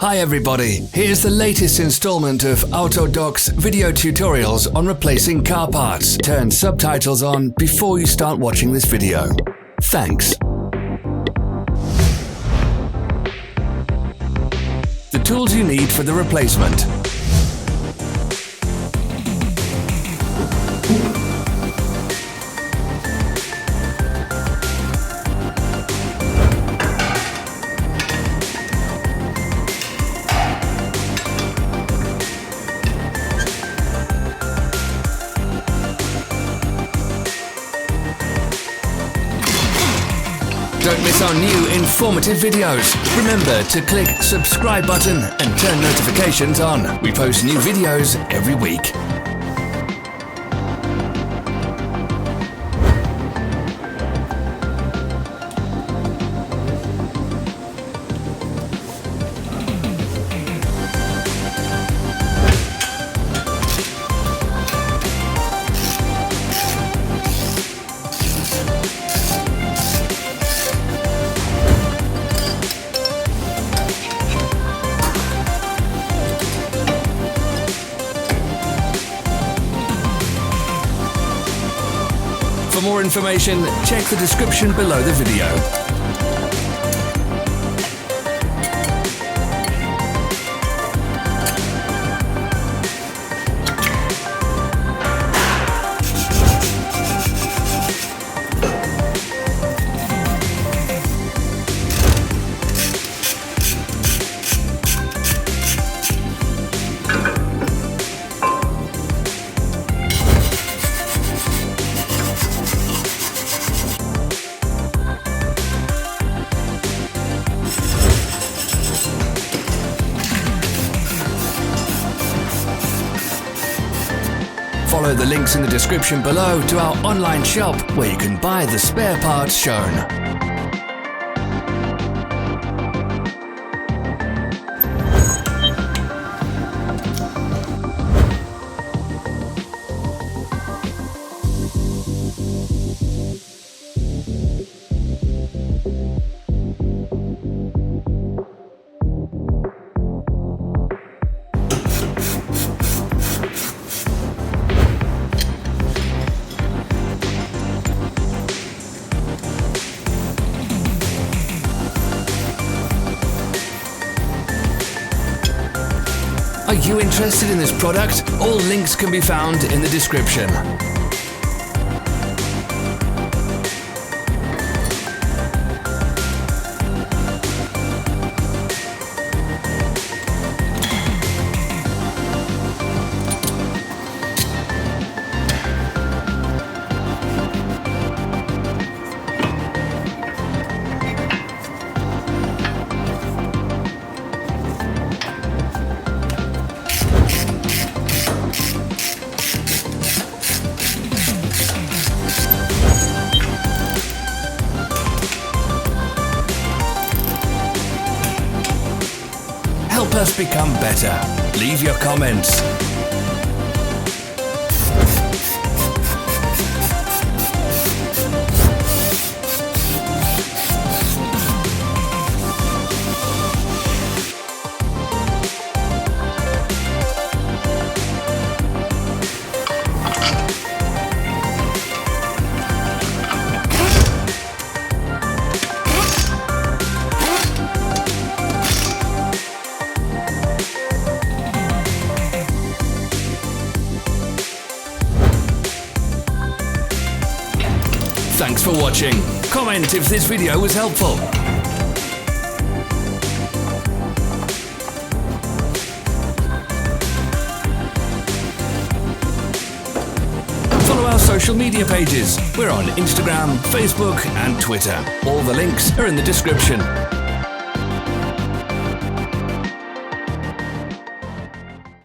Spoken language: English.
Hi everybody, here's the latest installment of Autodoc's video tutorials on replacing car parts. Turn subtitles on before you start watching this video. Thanks. The tools you need for the replacement. Don't miss our new informative videos. Remember to click subscribe button and turn notifications on. We post new videos every week. For more information, check the description below the video. Follow the links in the description below to our online shop where you can buy the spare parts shown. Are you interested in this product? All links can be found in the description. Help us become better. Leave your comments. Thanks for watching. Comment if this video was helpful. Follow our social media pages. We're on Instagram, Facebook and Twitter. All the links are in the description.